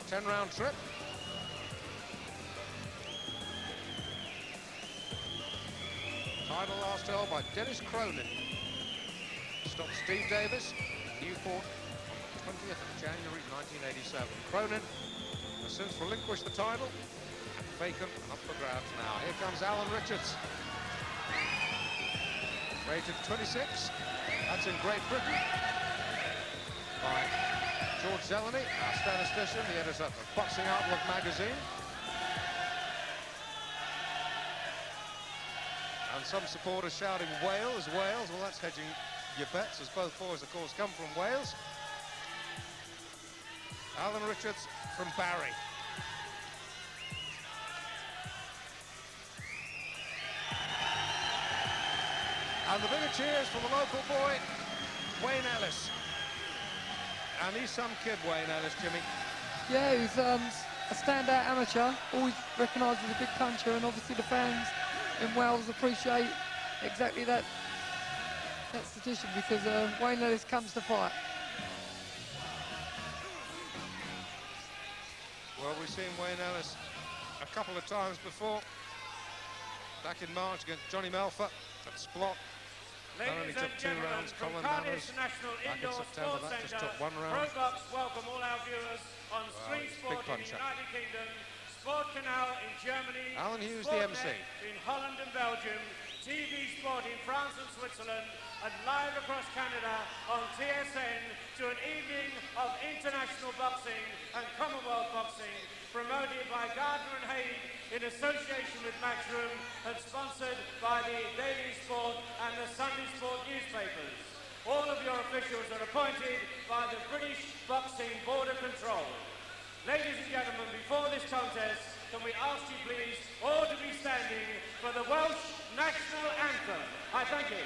10-round trip. Title last held by Dennis Cronin. Stopped Steve Davis, Newport, on the 20th of January 1987. Cronin has since relinquished the title. Vacant and up for grabs now. Here comes Alan Richards. Rated 26. That's in Great Britain. By George Zeleny, our statistician, the editor of Boxing Outlook magazine. And some supporters shouting Wales, Wales. Well, that's hedging your bets, as both boys, of course, come from Wales. Alan Richards from Barry. And the bigger cheers from the local boy, Wayne Ellis. And he's some kid, Wayne Ellis, Jimmy. Yeah, he's a standout amateur, always recognised as a big puncher, and obviously the fans in Wales appreciate exactly that statistic, because Wayne Ellis comes to fight. Well, we've seen Wayne Ellis a couple of times before. Back in March against Johnny Melfa at Splot. That only took 2 rounds. Colin Manners back in September, that just took 1 round. ProBox welcome all our viewers on Street Sport in the United Kingdom, Sport Canal in Germany, Alan Hughes, the MC. in Holland and Belgium, TV Sport in France and Switzerland, and live across Canada on TSN to an evening of international boxing and Commonwealth boxing, promoted by Gardner and Haig in association with Matchroom and sponsored by the Daily Sport and the Sunday Sport newspapers. All of your officials are appointed by the British Boxing Border Control. Ladies and gentlemen, before this contest, can we ask you please all to be standing for the Welsh National Anthem? I thank you.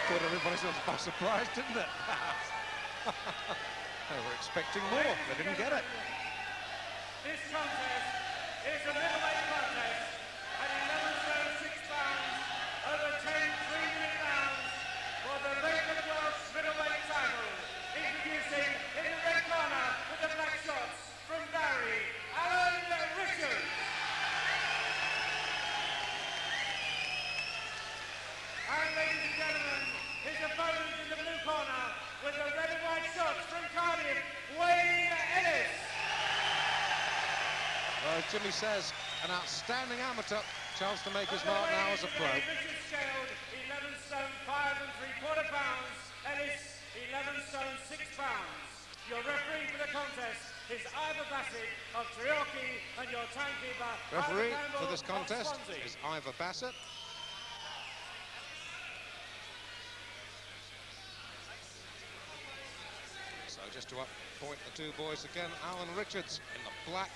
Caught everybody by surprise, didn't it? They were expecting more. They didn't get it. This contest is a middleweight contest at 11 stone 6 pounds over 10 3-minute rounds for the vacant Welsh middleweight title. Introducing in the red corner with the black shorts from Barry, Alan Richards. And ladies and gentlemen, his opponent in the blue corner with the red and white shorts from Cardiff, Wayne Ellis. Well, as Jimmy says, an outstanding amateur. Chance to make his mark now as a pro. Richard scaled 11 stone 5 3/4 pounds. Ellis 11 stone 6 pounds. Your referee for the contest is Ivor Bassett of Treorchy, and your timekeeper. Referee for this contest is Ivor Bassett. So just to appoint the two boys again, Alan Richards in the black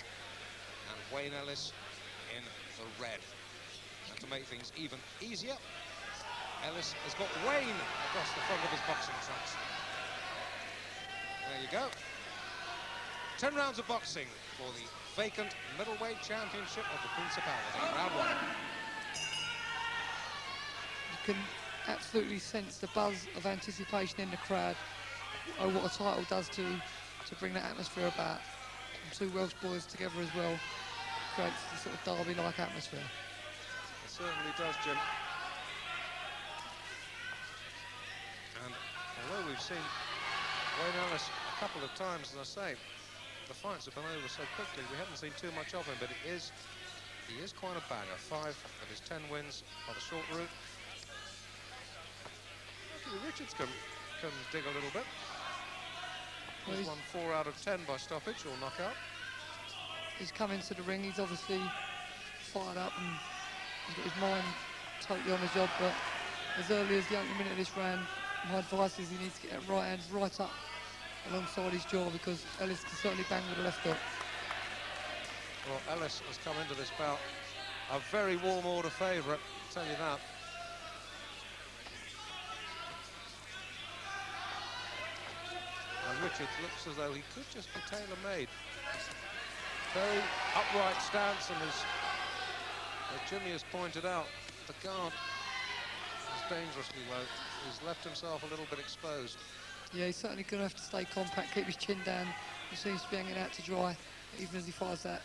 and Wayne Ellis in the red. And to make things even easier, Ellis has got Wayne across the front of his boxing trunks. There you go. 10 rounds of boxing for the vacant middleweight championship of the Principality. Round 1. You can absolutely sense the buzz of anticipation in the crowd. Oh, what a title does to bring that atmosphere about. And 2 Welsh boys together as well creates a sort of derby-like atmosphere. It certainly does, Jim. we've seen Wayne Ellis a couple of times, as I say. The fights have been over so quickly, we haven't seen too much of him, but he is quite a banger. 5 of his 10 wins by the short route. Actually, Richards can dig a little bit. He's won 4 out of 10 by stoppage or knockout. He's come into the ring, he's obviously fired up and he's got his mind totally on the job, but as early as the opening minute of this round, my advice is he needs to get that right hand right up alongside his jaw, because Ellis can certainly bang with the left hook. Well, Ellis has come into this bout a very warm order favourite, I'll tell you that. And Richards looks as though he could just be tailor-made. Very upright stance, and as Jimmy has pointed out, the guard is dangerously low. He's left himself a little bit exposed. Yeah, he's certainly going to have to stay compact, keep his chin down. He seems to be hanging out to dry, even as he fires that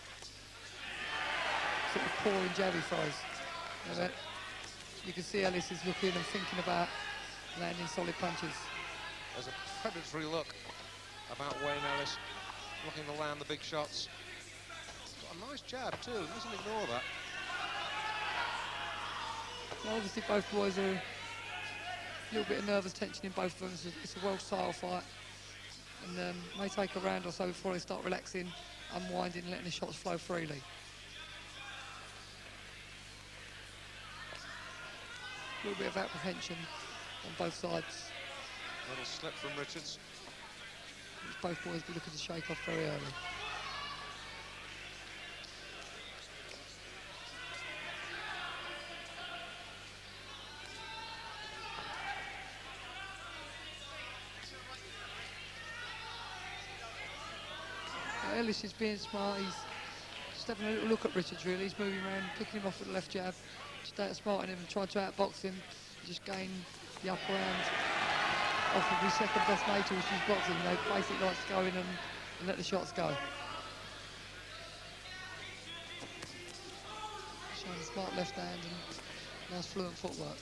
sort of pouring jab he fires. You can see Ellis is looking and thinking about landing solid punches. There's a predatory look about Wayne Ellis, looking to land the big shots. Got a nice jab too, mustn't ignore that. Well, obviously both boys are a little bit of nervous tension in both of them. It's a Welsh style fight, and may take a round or so before they start relaxing, unwinding, letting the shots flow freely. A little bit of apprehension on both sides. Little slip from Richards. Both boys be looking to shake off very early. Ellis is being smart. He's just having a little look at Richards, really. He's moving around, picking him off with the left jab, just outsmarting him and trying to outbox him, just gain the upper hand off of his second best nature, which is boxing. They basically likes to go in and let the shots go. Showing a smart left hand and nice fluent footwork.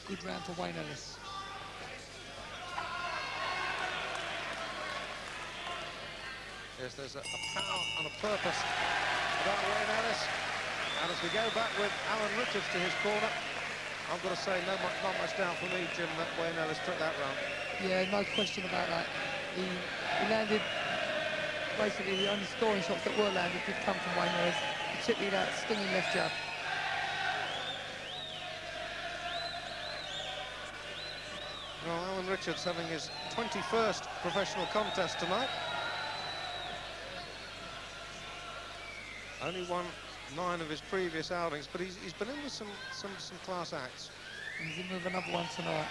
Good round for Wayne Ellis. Yes, there's a power and a purpose about Wayne Ellis. And as we go back with Alan Richards to his corner, I've got to say, not much doubt for me, Jim, that Wayne Ellis took that round. Yeah, no question about that. He landed, basically the only scoring shots that were landed did come from Wayne Ellis, particularly that stinging left jab. Well, Alan Richards having his 21st professional contest tonight. Only won 9 of his previous outings, but he's been in with some class acts. He's in with another one tonight.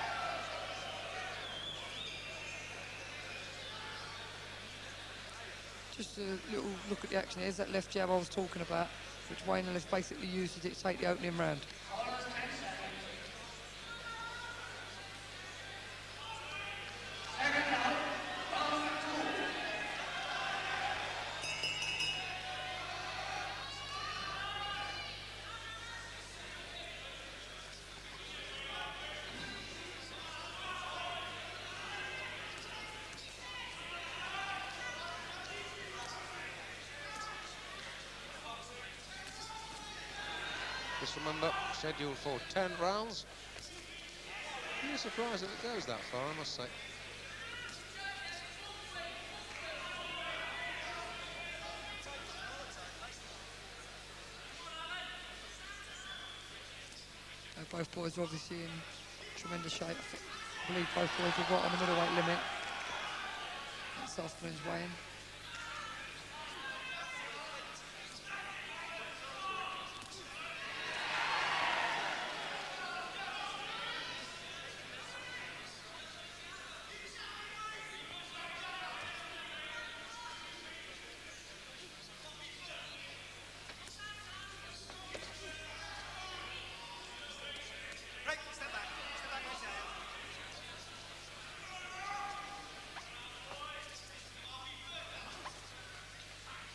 Just a little look at the action. Here's that left jab I was talking about, which Wayne Ellis basically used to dictate the opening round. Just remember, scheduled for 10 rounds. I'm really surprised that it goes that far, I must say. Both boys are obviously in tremendous shape. I believe both boys are right on the middleweight limit. That's this afternoon's weigh-in.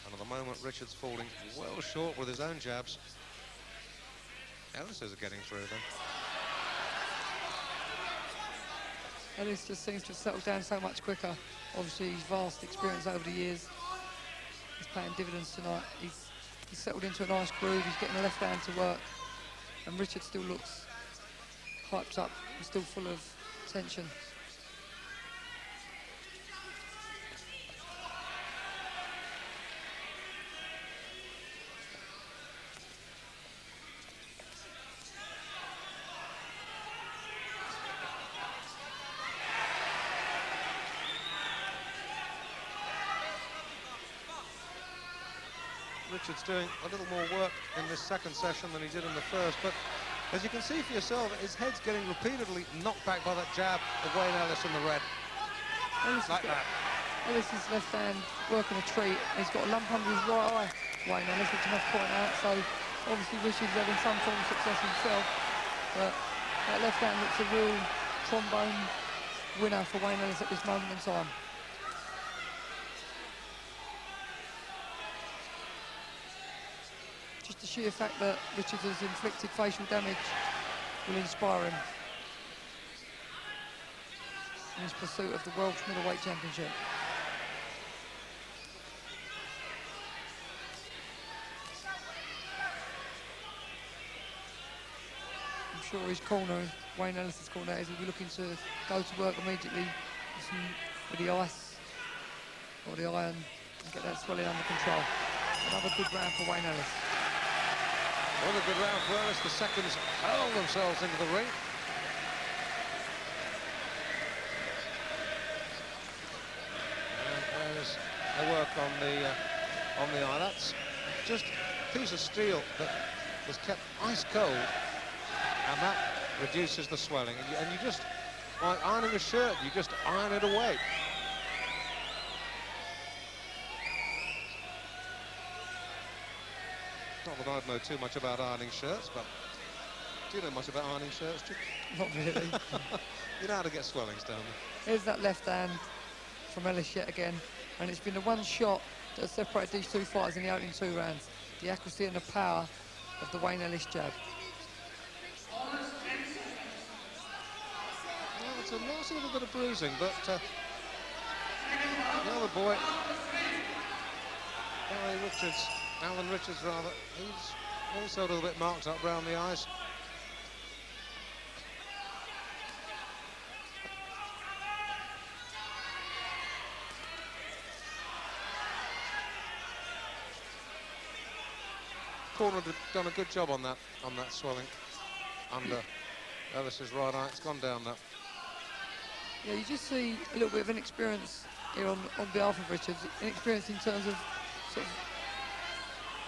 And at the moment, Richards falling well short with his own jabs. Ellis is getting through then. Ellis just seems to have settled down so much quicker. Obviously, his vast experience over the years is paying dividends tonight. He's settled into a nice groove. He's getting the left hand to work. And Richard still looks hyped up and still full of tension. Richard's doing a little more work in this second session than he did in the first, but as you can see for yourself, his head's getting repeatedly knocked back by that jab of Wayne Ellis in the red. Like that. Ellis's left hand working a treat. He's got a lump under his right eye, Wayne Ellis, which I must point out. So obviously Richard's having some form of success himself, but that left hand looks a real trombone winner for Wayne Ellis at this moment in time. Just the sheer fact that Richard has inflicted facial damage will inspire him in his pursuit of the Welsh middleweight championship. I'm sure his corner, Wayne Ellis's corner, is will be looking to go to work immediately with the ice or the iron and get that swelling under control. Another good round for Wayne Ellis. Another good round for Ellis. The seconds hurl themselves into the ring. And there's a work on the eye. That's just a piece of steel that was kept ice cold, and that reduces the swelling. And you just, like ironing a shirt, you just iron it away. Not that I know too much about ironing shirts, but do you know much about ironing shirts, Jim? Not really. You know how to get swellings down there. Here's that left hand from Ellis yet again, and it's been the one shot that has separated these two fighters in the opening 2 rounds. The accuracy and the power of the Wayne Ellis jab. Well, it's a nice little bit of bruising, but the other boy, Alan Richards rather, he's also a little bit marked up round the eyes. Corner done a good job on that swelling under Ellis's right eye. It's gone down now. Yeah, you just see a little bit of inexperience here on behalf of Richards. Inexperience in terms of sort of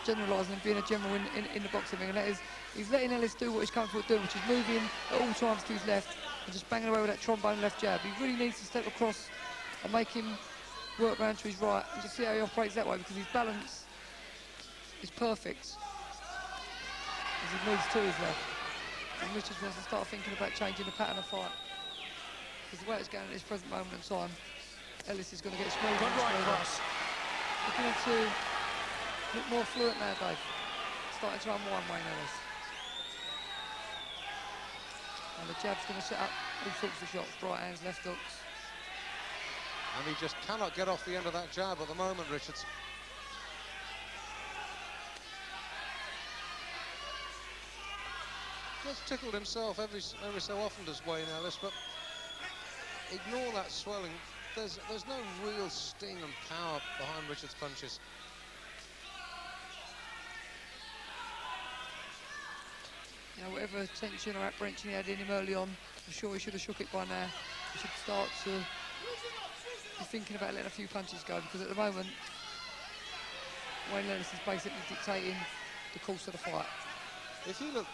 generalising and being a general in the boxing ring, and that is he's letting Ellis do what he's comfortable doing, which is moving at all times to his left and just banging away with that trombone left jab. He really needs to step across and make him work round to his right and just see how he operates that way, because his balance is perfect as he moves to his left. And Richards wants to start thinking about changing the pattern of fight, because the way it's going at this present moment in time, Ellis is going to get smoother and smoother. Looking to look more fluent now, Dave. Starting to unwind Wayne Ellis. And the jab's going to set up all sorts of shots, right hands, left hooks. And he just cannot get off the end of that jab at the moment, Richards. Gets tickled himself every so often, does Wayne Ellis, but ignore that swelling. There's no real sting and power behind Richards' punches. You know, whatever tension or apprehension he had in him early on, I'm sure he should have shook it by now. He should start to be thinking about letting a few punches go, because at the moment, Wayne Ellis is basically dictating the course of the fight. If you look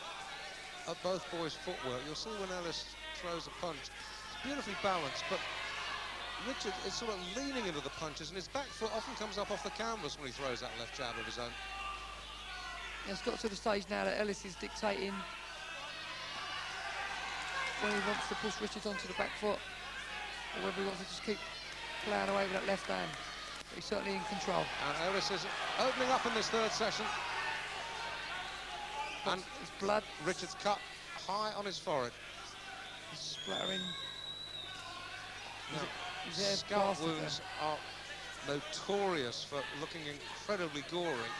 at both boys' footwork, you'll see when Ellis throws a punch, it's beautifully balanced, but Richard is sort of leaning into the punches, and his back foot often comes up off the canvas when he throws that left jab of his own. It's got to the stage now that Ellis is dictating when he wants to push Richards onto the back foot, or whether he wants to just keep playing away with that left hand. But he's certainly in control. And Ellis is opening up in this third session. And It's blood. Richards cut high on his forehead. He's splattering. Now, his hair's scalp plastered wounds are notorious for looking incredibly gory.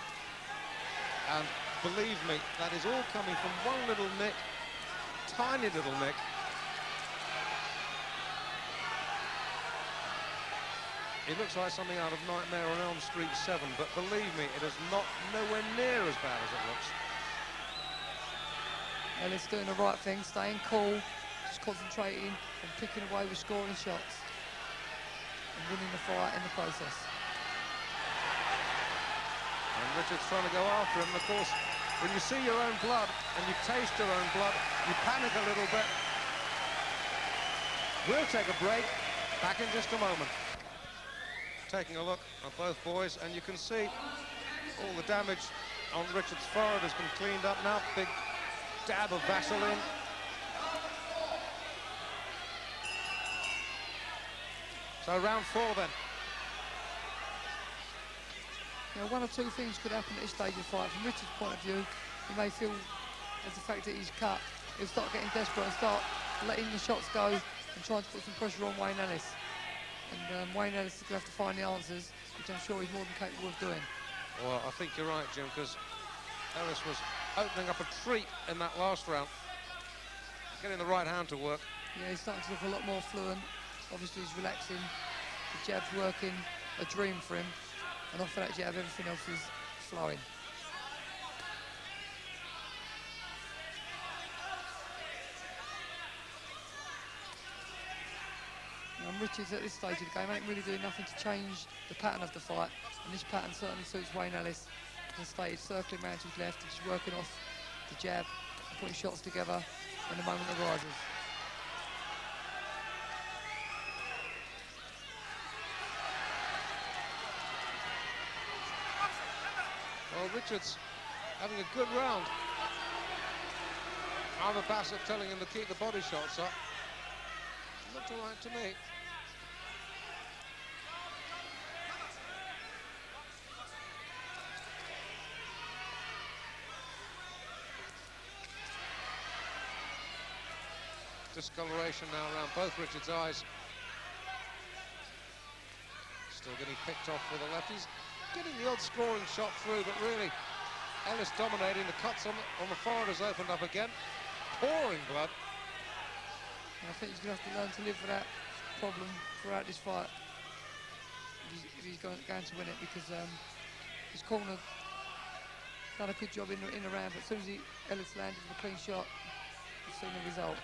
And believe me, that is all coming from one little nick, tiny little nick. It looks like something out of Nightmare on Elm Street 7, but believe me, it is nowhere near as bad as it looks. Ellis doing the right thing, staying cool, just concentrating and picking away with scoring shots and winning the fight in the process. And Richards trying to go after him. Of course, when you see your own blood and you taste your own blood, you panic a little bit. We'll take a break. Back in just a moment. Taking a look at both boys, and you can see all the damage on Richards' forehead has been cleaned up now. Big dab of Vaseline. So round 4 then. Now, one or two things could happen at this stage of the fight. From Richards' point of view, he may feel, as the fact that he's cut, he'll start getting desperate and start letting the shots go and trying to put some pressure on Wayne Ellis. And Wayne Ellis is going to have to find the answers, which I'm sure he's more than capable of doing. Well, I think you're right, Jim, because Ellis was opening up a treat in that last round. Getting the right hand to work. Yeah, he's starting to look a lot more fluent. Obviously, he's relaxing. The jab's working, a dream for him. And off of that jab, everything else is flowing. And Richards at this stage of the game ain't really doing nothing to change the pattern of the fight. And this pattern certainly suits Wayne Ellis. As I stated, circling round to his left, just working off the jab, putting shots together when the moment arises. Well, Richards having a good round. Ivor Bassett telling him to keep the body shots up. Looked all right to me. Discoloration now around both Richards' eyes. Still getting picked off with the lefties. Getting the odd scoring shot through, but really, Ellis dominating. The cuts on the forehead has opened up again. Pouring blood. And I think he's going to have to learn to live with that problem throughout this fight if he's going to win it, because his corner done a good job in the round, but as soon as Ellis landed with a clean shot, you've seen the result.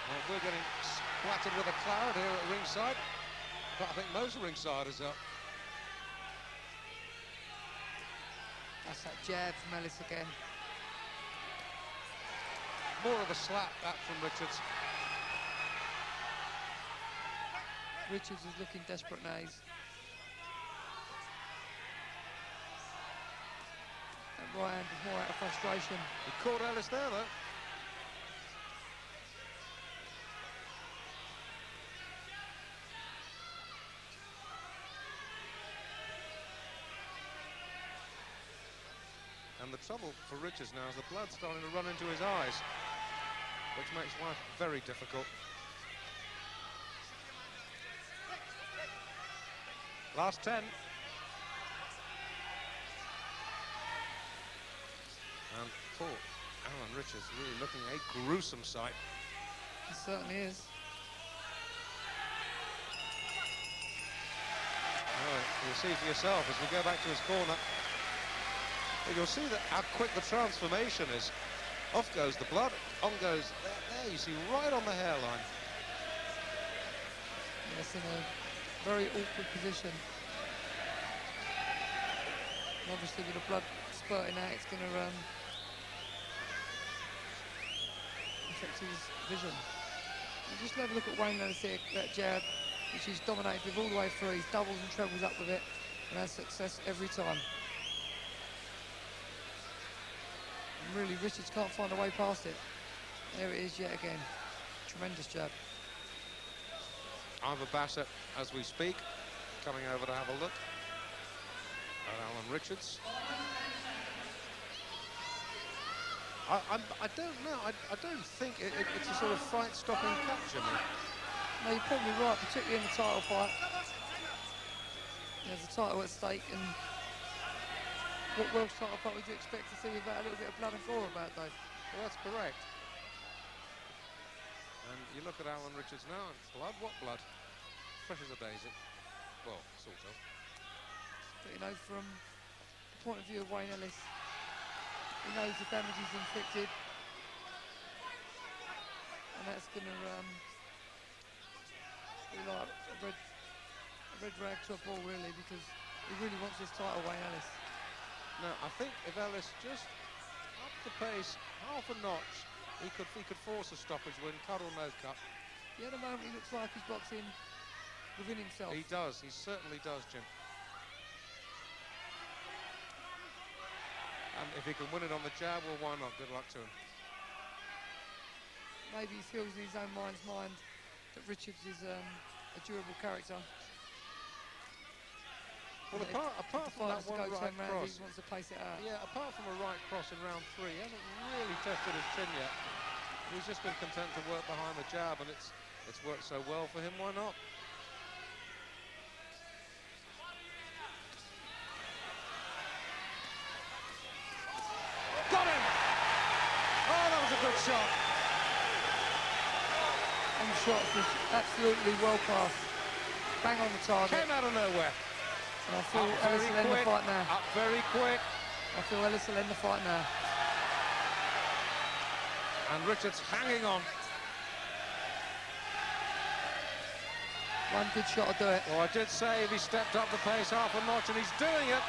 Well, we're getting splattered with a cloud here at ringside, but I think most ringsiders are. That's that jab from Ellis again. More of a slap, that from Richards. Richards is looking desperate now. He's that right hand is more out of frustration. He caught Ellis there, though. And the trouble for Richards now is the blood's starting to run into his eyes, which makes life very difficult. Last 10. And poor Alan Richards really looking a gruesome sight. He certainly is. Oh, you'll see for yourself as we go back to his corner. You'll see that how quick the transformation is. Off goes the blood, on goes there you see, right on the hairline. Yes, in a very awkward position. And obviously with the blood spurting out, it's going to affect his vision. And just have a look at Wayne Ellis here, that jab, which he's dominated with all the way through. He's doubles and trebles up with it and has success every time. And really, Richards can't find a way past it. There it is yet again. Tremendous jab. Ivor Bassett, as we speak, coming over to have a look at Alan Richards. I don't know. I don't think it's a sort of fight-stopping cut, Jimmy. No, you're probably right, particularly in the title fight. There's a title at stake, and what Welsh title fight would you expect to see without a little bit of blood and gore about, Dave? Well, that's correct. And you look at Alan Richards now, and blood? What blood? Fresh as a daisy. Well, sort of. But you know, from the point of view of Wayne Ellis, he knows the damage he's inflicted, and that's going to be like a red rag to a bull, really, because he really wants this title, Wayne Ellis. Now, I think if Ellis just upped the pace half a notch, he could force a stoppage win, cut or no cut. Yeah, at the moment he looks like he's boxing within himself. He does, he certainly does, Jim. And if he can win it on the jab, well, why not? Good luck to him. Maybe he feels in his own mind's mind that Richards is a durable character. Well, apart from that one right cross, he wants to pace it out. yeah, apart from a right cross in round 3, he hasn't really tested his chin yet. He's just been content to work behind the jab, and it's worked so well for him. Why not? Got him! Oh, that was a good shot. And the shot was absolutely well passed. Bang on the target. Came out of nowhere. And I feel Up Ellis very will end the quick. fight now. Up very quick. I feel Ellis will end the fight now. And Richards hanging on. One good shot will do it. Well, I did say if he stepped up the pace half a notch, and he's doing it.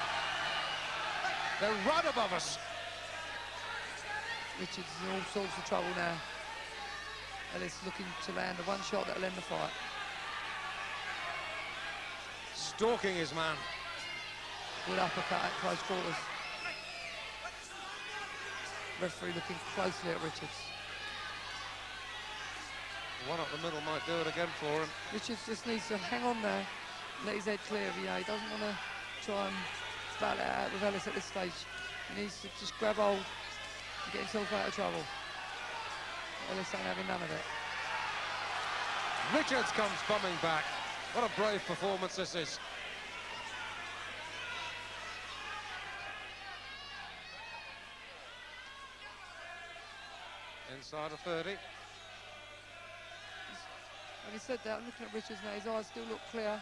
They're right above us. Richards is in all sorts of trouble now. Ellis looking to land the one shot that'll end the fight. Stalking his man. Good uppercut at close quarters. Referee looking closely at Richards. One up the middle might do it again for him. Richards just needs to hang on there, let his head clear. You know, he doesn't want to try and battle it out with Ellis at this stage. He needs to just grab hold and get himself out of trouble. Ellis ain't having none of it. Richards comes bumming back. What a brave performance this is. Inside of 30. When he said that, I'm looking at Richards now, his eyes still look clear.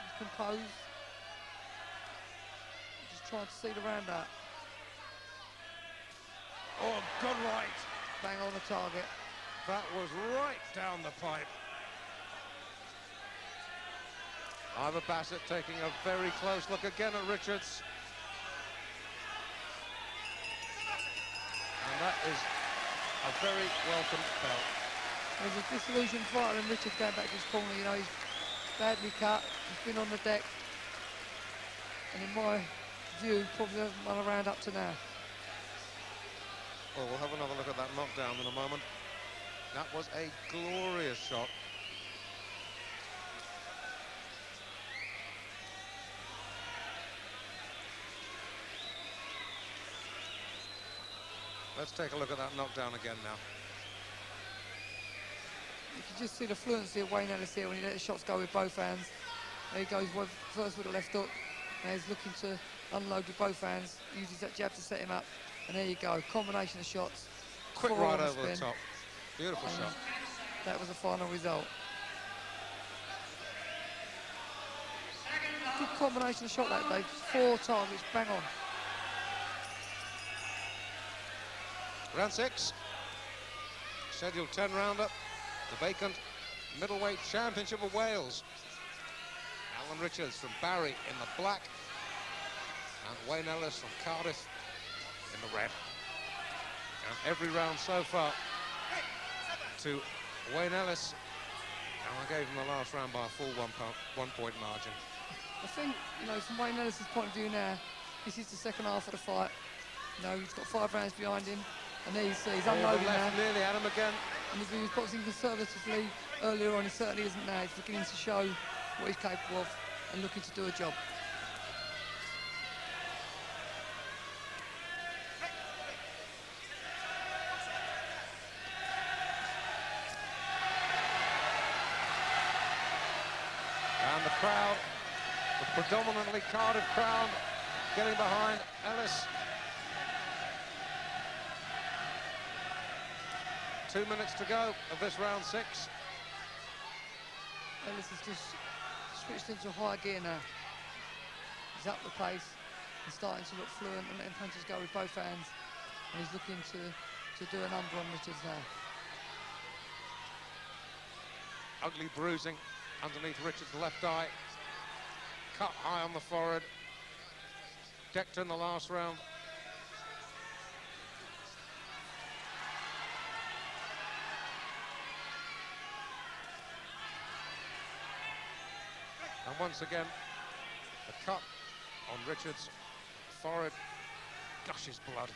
He's composed. Just trying to see the round out. Oh, good right. Bang on the target. That was right down the pipe. Ivor Bassett taking a very close look again at Richards. And that is a very welcome belt. There's a disillusioned fighter in Richards going back to his corner. You know, he's badly cut, he's been on the deck. And in my view, probably hasn't run around up to now. Well, we'll have another look at that knockdown in a moment. That was a glorious shot. Let's take a look at that knockdown again now. You can just see the fluency of Wayne Ellis here when he let the shots go with both hands. There he goes first with the left hook. Now he's looking to unload with both hands. Uses that jab to set him up. And there you go, combination of shots. Quick Four right on over the spin. top. Beautiful shot. That was the final result. Good combination of shot that day. 4 targets, bang on. Round 6. Scheduled 10 rounder. The vacant middleweight championship of Wales. Alan Richards from Barry in the black. And Wayne Ellis from Cardiff in the red. And every round so far to Wayne Ellis. And I gave him the last round by a full 1 point margin. I think, you know, from Wayne Ellis' point of view now, this is the second half of the fight. You know, he's got 5 rounds behind him. And there you see, he's unloading now. Left nearly at him again. And if he was boxing conservatively earlier on, he certainly isn't now. He's beginning to show what he's capable of and looking to do a job. crowd, the predominantly Cardiff crowd, getting behind Ellis. 2 minutes to go of this round 6. Ellis has just switched into high gear now. He's up the pace. He's starting to look fluent and letting punches go with both hands. And he's looking to do an under on Richards now. Ugly bruising underneath Richards' left eye. Cut high on the forehead. Decked in the last round. And once again, the cut on Richards' forehead gushes blood.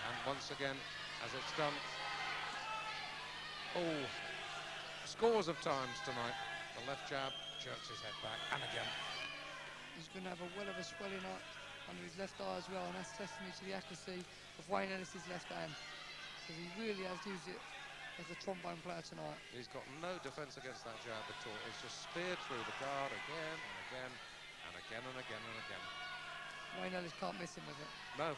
And once again, as it's done, scores of times tonight, the left jab jerks his head back, and again. He's going to have a well of a swelling under his left eye as well, and that's testimony to the accuracy of Wayne Ellis's left hand, because he really has used it as a trombone player tonight. He's got no defence against that jab at all. It's just speared through the guard again and again and again and again and again. Wayne Ellis can't miss him with it. No.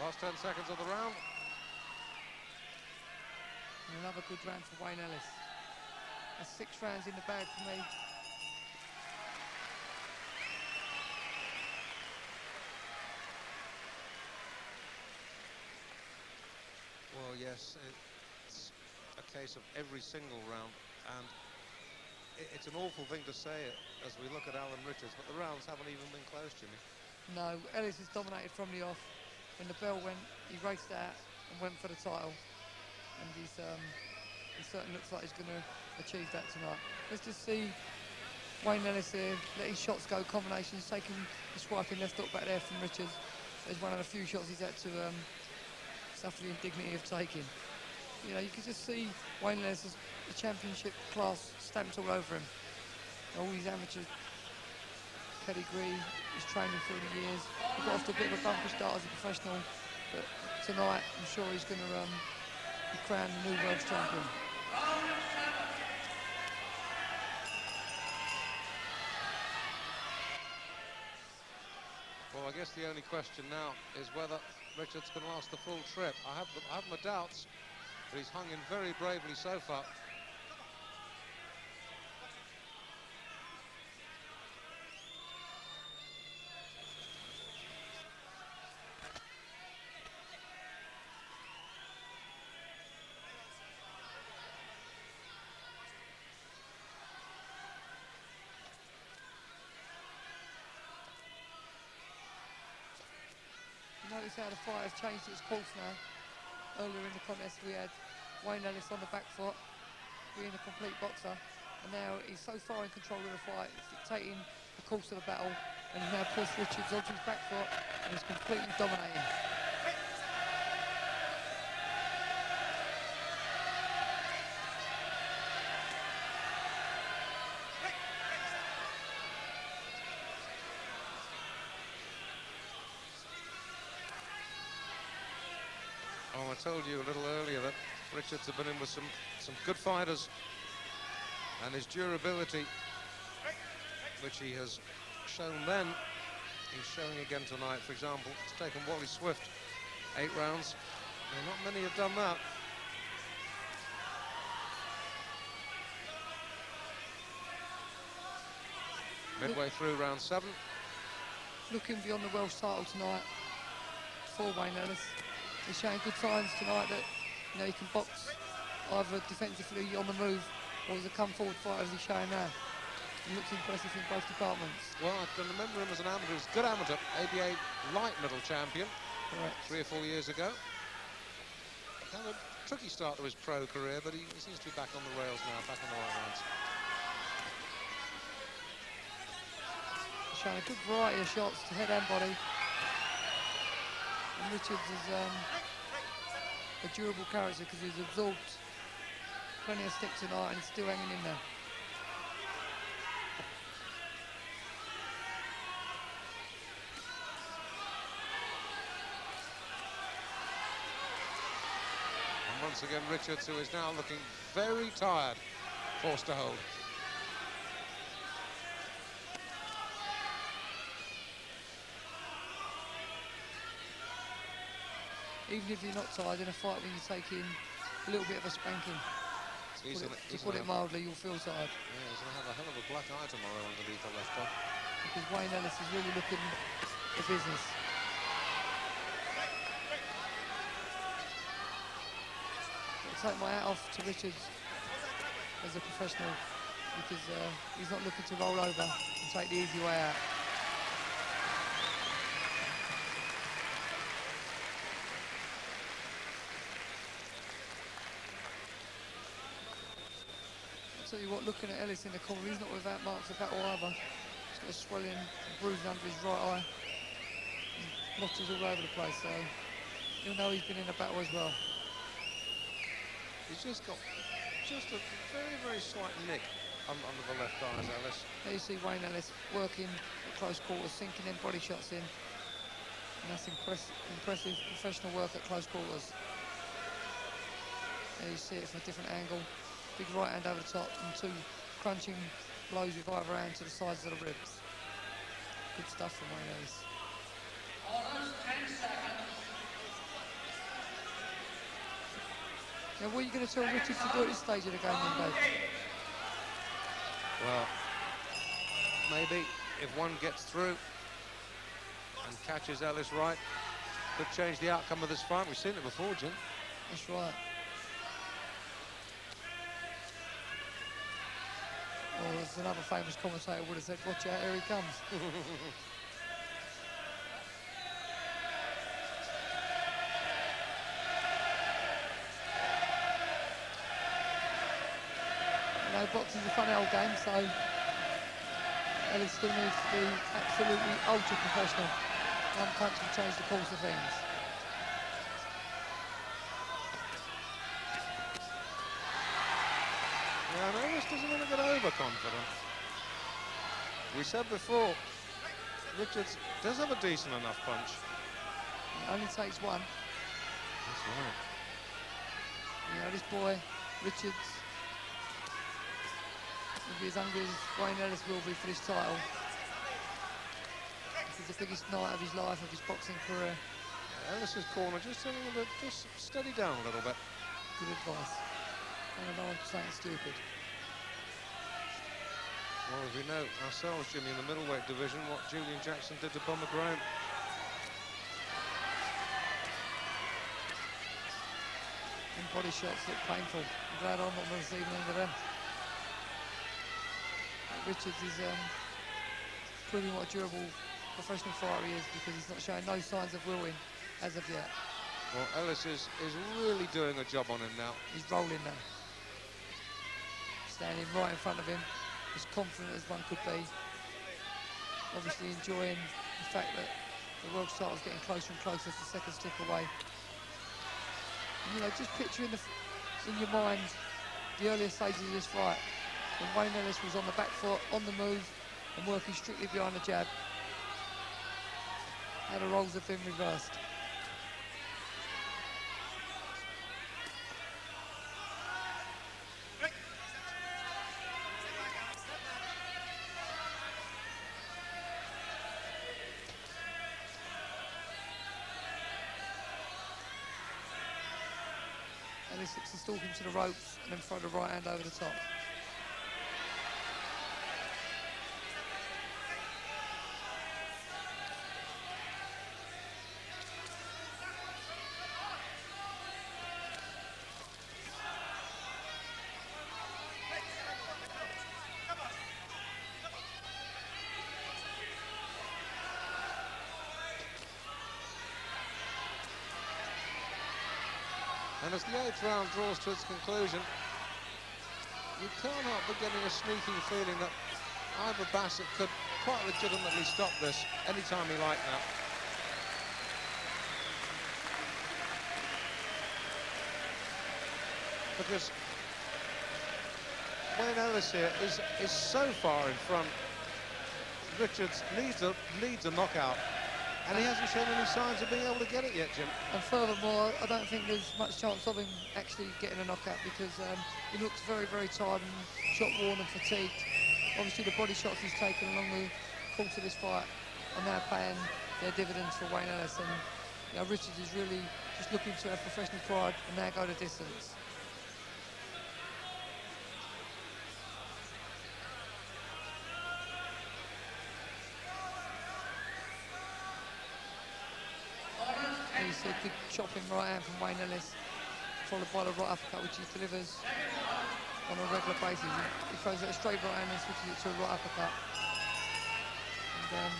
Last 10 seconds of the round. And another good round for Wayne Ellis. That's 6 rounds in the bag for me. Well, yes, it's a case of every single round, and it's an awful thing to say it as we look at Alan Richards, but the rounds haven't even been close, Jimmy. No, Ellis has dominated from the off. When the bell went, he raced out and went for the title, and he certainly looks like he's going to achieve that tonight. Let's just see Wayne Ellis here, letting shots go, combinations, taking the swiping left hook back there from Richards. There's one of the few shots he's had to suffer the indignity of taking. You know, you can just see Wayne Ellis as the championship class stamped all over him. All his amateur pedigree, his training through the years. He got off to a bit of a bumpy start as a professional, but tonight I'm sure he's going to be crowned the new Welsh champion. Well, I guess the only question now is whether Richards can last the full trip. I have my doubts, but he's hung in very bravely so far. Notice how the fight has changed its course now. Earlier in the contest we had Wayne Ellis on the back foot, being a complete boxer, and now he's so far in control of the fight, it's dictating the course of the battle, and he's now pushed Richards onto his back foot and he's completely dominating. Oh, I told you a little earlier that Richards had been in with some good fighters, and his durability, which he has shown then, he's showing again tonight. For example, it's taken Wally Swift 8 rounds. Well, not many have done that. Midway through round 7. Looking beyond the Welsh title tonight for Wayne Ellis. He's showing good signs tonight that, you know, he can box either defensively on the move or as a come forward fighter as he's showing now. He looks impressive in both departments. Well, I can remember him as an amateur. He was a good amateur, ABA light middle champion. Correct. 3 or 4 years ago. Had a tricky start to his pro career, but he seems to be back on the rails now, back on the right lines. Showing a good variety of shots to head and body. And Richards is a durable character because he's absorbed plenty of sticks tonight and he's still hanging in there. And once again, Richards, who is now looking very tired, forced to hold. Even if you're not tired in a fight when you're taking a little bit of a spanking, to put it mildly, you'll feel tired. Yeah, he's going to have a hell of a black eye tomorrow underneath the left eye. Because Wayne Ellis is really looking for business. I'll take my hat off to Richards as a professional because he's not looking to roll over and take the easy way out. I'll tell you what, looking at Ellis in the corner, he's not without marks of battle either. He's got a swelling and bruising under his right eye. Blotches all over the place, so you'll know he's been in a battle as well. He's just got a very, very slight nick under the left eye, Ellis. There you see Wayne Ellis working at close quarters, sinking them body shots in. And that's impressive professional work at close quarters. There you see it from a different angle. Big right hand over the top and two crunching blows with either hand to the sides of the ribs. Good stuff from Wayne Ellis. Almost 10 seconds. Now, what are you going to tell Richards to do at this stage of the game then, Dave? Well, maybe if one gets through and catches Ellis right, could change the outcome of this fight. We've seen it before, Jim. That's right. Well, as another famous commentator would have said, watch out, here he comes. You know, boxing's a fun old game, so Ellis still needs to be absolutely ultra professional. One punch will change the course of things. Yeah, and Ellis doesn't want to get overconfident. We said before, Richards does have a decent enough punch. It only takes one. That's right. You know, this boy, Richards, will be as hungry as Wayne Ellis will be for this title. This is the biggest night of his life, of his boxing career. Yeah, Ellis's corner just telling him to just steady down a little bit. Good advice. And I know I'm saying stupid. Well, as we know ourselves, Jimmy, in the middleweight division, what Julian Jackson did to Bummer Graham. And body shots look painful. I'm glad I'm not receiving any of them. Richards is proving what a durable professional fighter he is because he's not showing no signs of willing as of yet. Well, Ellis is really doing a job on him now. He's rolling now. Standing right in front of him, as confident as one could be. Obviously enjoying the fact that the world title's getting closer and closer as the seconds tick away. And, you know, just picture in your mind the earlier stages of this fight when Wayne Ellis was on the back foot, on the move, and working strictly behind the jab. How the roles have been reversed. Ellis looks to stalk him to the ropes and then throw the right hand over the top. And And as the 8th round draws to its conclusion, you can't help but getting a sneaking feeling that Ivor Bassett could quite legitimately stop this anytime he liked now. Because Wayne Ellis here is so far in front. Richards needs a knockout, and he hasn't shown any signs of being able to get it yet, Jim. And furthermore, I don't think there's much chance of him actually getting a knockout because he looks very, very tired and shot-worn and fatigued. Obviously, the body shots he's taken along the course of this fight are now paying their dividends for Wayne Ellis. And you know, Richards is really just looking to have professional pride and now go the distance. You see a good chopping right hand from Wayne Ellis, followed by the right uppercut, which he delivers on a regular basis. He throws it a straight right hand and switches it to a right uppercut. And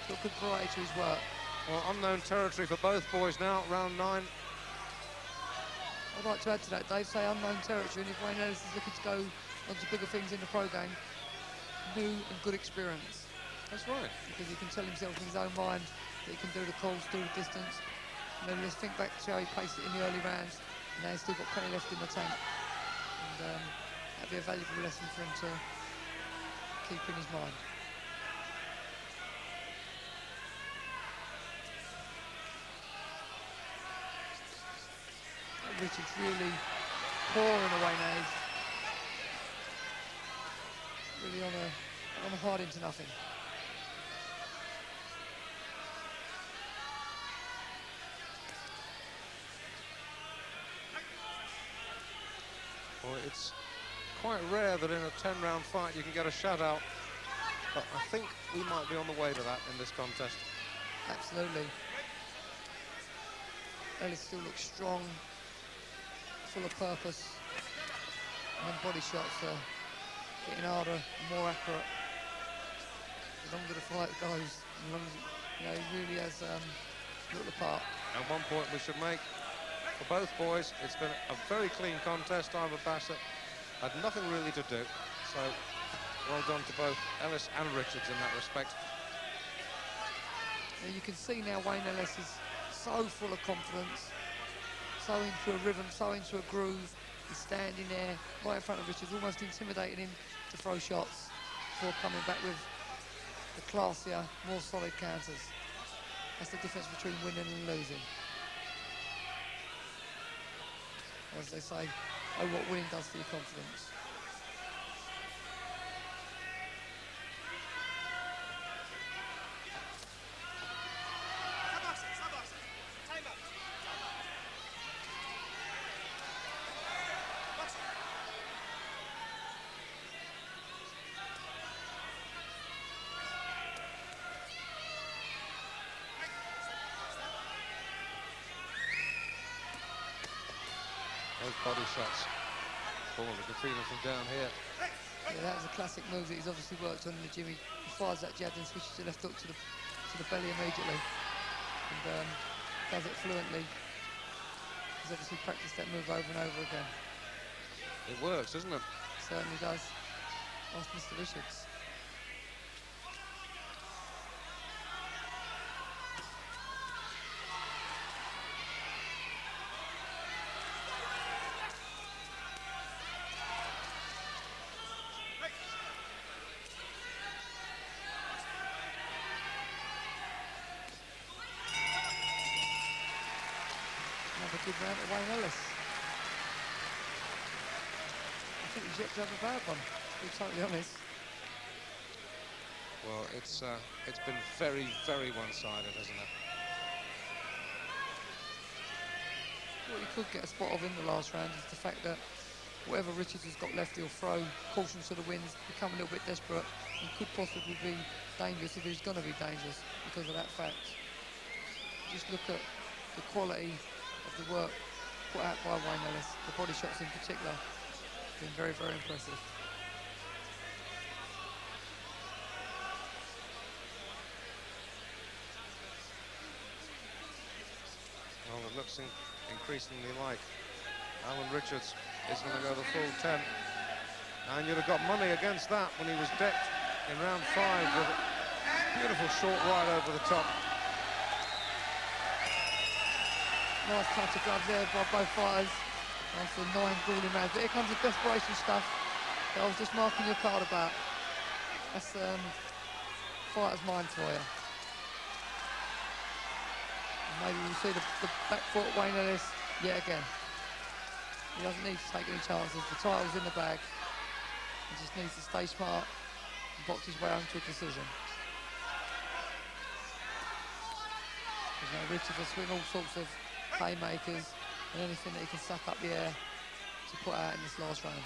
got good variety to his work. Well, unknown territory for both boys now, round 9. I'd like to add to that, Dave, say unknown territory, and if Wayne Ellis is looking to go on to bigger things in the pro game, new and good experience. That's right. Because he can tell himself in his own mind that he can do the calls, do the distance. And then let's think back to how he paced it in the early rounds, and now he's still got plenty left in the tank. And that'd be a valuable lesson for him to keep in his mind. Richards really pouring away now. He's really on a hard into nothing. Well, it's quite rare that in a 10-round fight you can get a shutout, but I think we might be on the way to that in this contest. Absolutely. Ellis still looks strong, full of purpose, and then body shots are getting harder, more accurate. The longer the fight goes, the longer, you know, he really has looked the part. And one point we should make for both boys, it's been a very clean contest. Ivor Bassett had nothing really to do, so well done to both Ellis and Richards in that respect. Now you can see now Wayne Ellis is so full of confidence, so into a rhythm, so into a groove. He's standing there right in front of Richards, almost intimidating him to throw shots before coming back with the classier, more solid counters. That's the difference between winning and losing. As they say, oh, what winning does for your confidence. Those body shots. Oh, we can feel them from down here. Yeah, that was a classic move that he's obviously worked on in the gym. He fires that jab and switches to left hook to the belly immediately, and does it fluently. He's obviously practiced that move over and over again. It works, doesn't it? Certainly does. Ask Mr. Richards. Another good round of Wayne Ellis. I think he's yet to have a bad one, to be totally honest. Well, it's been very, very one-sided, hasn't it? What you could get a spot of in the last round is the fact that whatever Richards has got left, he'll throw caution to the winds, become a little bit desperate, and could possibly be dangerous if he's going to be dangerous because of that fact. Just look at the quality of the work put out by Wayne Ellis, the body shots in particular, been very, very impressive. Well, it looks increasingly like Alan Richards is going to go the full 10. And you'd have got money against that when he was decked in round 5 with a beautiful short ride over the top. Nice touch of gloves there by both fighters. After 9 grueling rounds. But here comes the desperation stuff that I was just marking your card about. That's fighter's mind for you. Maybe we'll see the back foot Wayne Ellis yet again. He doesn't need to take any chances. The title's in the bag. He just needs to stay smart and box his way home to a decision. There's no Richards will swing all sorts of haymakers and anything that he can suck up the air to put out in this last round.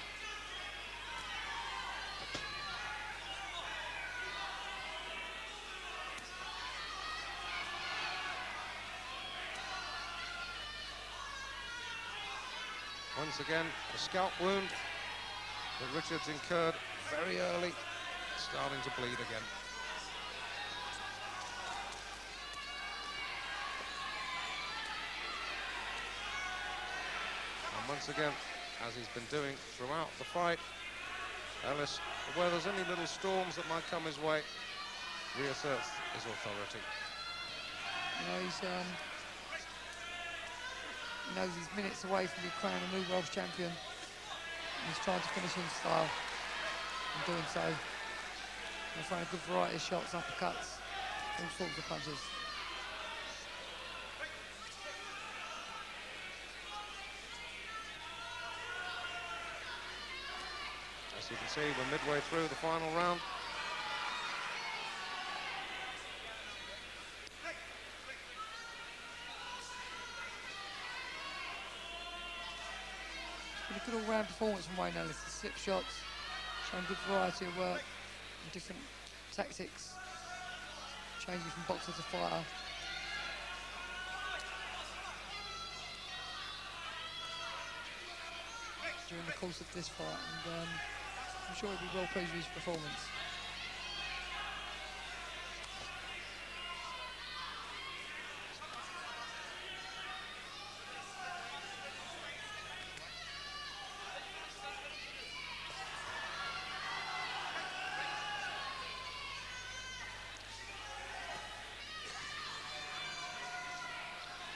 Once again, a scalp wound that Richards incurred very early, starting to bleed again. And once again, as he's been doing throughout the fight, Ellis, where there's any little storms that might come his way, reasserts his authority. You know, he knows he's minutes away from being crowned a new Welsh champion. He's trying to finish in style. In doing so, he'll find a good variety of shots, uppercuts, all sorts of punches. As you can see, we're midway through the final round. A good all-round performance from Wayne Ellis. The slip shots, showing good variety of work and different tactics, changing from boxer to fighter. During the course of this fight, and I'm sure he'll be well pleased with his performance.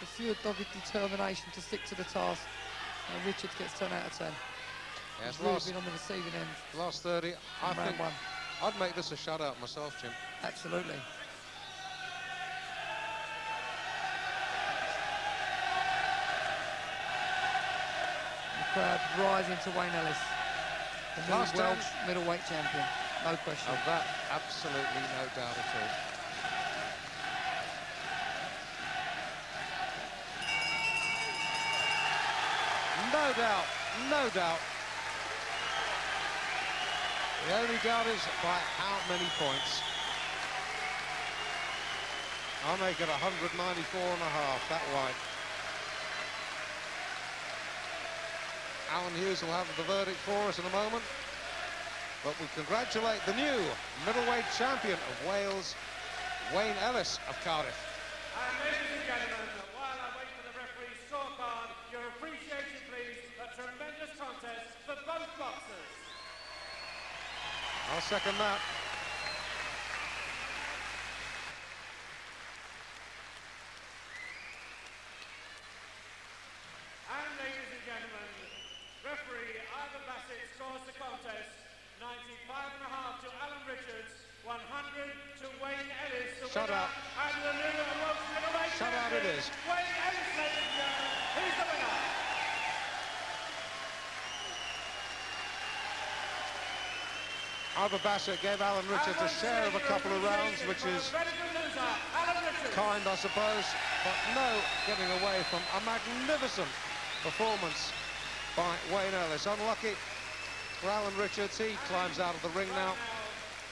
The pure dogged determination to stick to the task, and Richards gets 10 out of 10. Yes, He's really been on the receiving end. Last 30, I round think 1. I'd make this a shutout myself, Jim. Absolutely. The crowd rising to Wayne Ellis, the new Last Welsh middleweight champion, no question. Of that, absolutely no doubt at all. No doubt, no doubt. The only doubt is by how many points. I'll make it 194.5, that wide. Alan Hughes will have the verdict for us in a moment. But we congratulate the new middleweight champion of Wales, Wayne Ellis of Cardiff. And ladies and gentlemen, while I wait for the referee's scorecard, your appreciation, please. A tremendous contest for both boxers. I'll second that. And ladies and gentlemen, referee Ivan Bassett scores the contest 95.5 to Alan Richards, 100 to Wayne Ellis, the Shut winner, up. and the new Welsh middleweight Shut up champion, it is. Wayne Ellis, ladies and gentlemen, he's the winner. Alba Bassett gave Alan Richards a share of a couple of rounds, which is kind, I suppose, but no getting away from a magnificent performance by Wayne Ellis. Unlucky for Alan Richards, he climbs out of the ring now.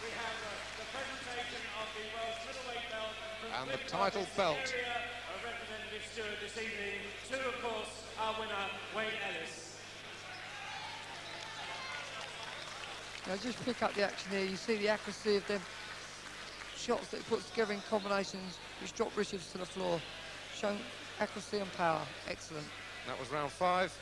We have the presentation of the Welsh middleweight belt And the title belt. Representative Stewart this evening to, of course, our winner, Wayne Ellis. Now just pick up the action here. You see the accuracy of them shots that he puts together in combinations which drop Richards to the floor. Showing accuracy and power. Excellent. That was round 5.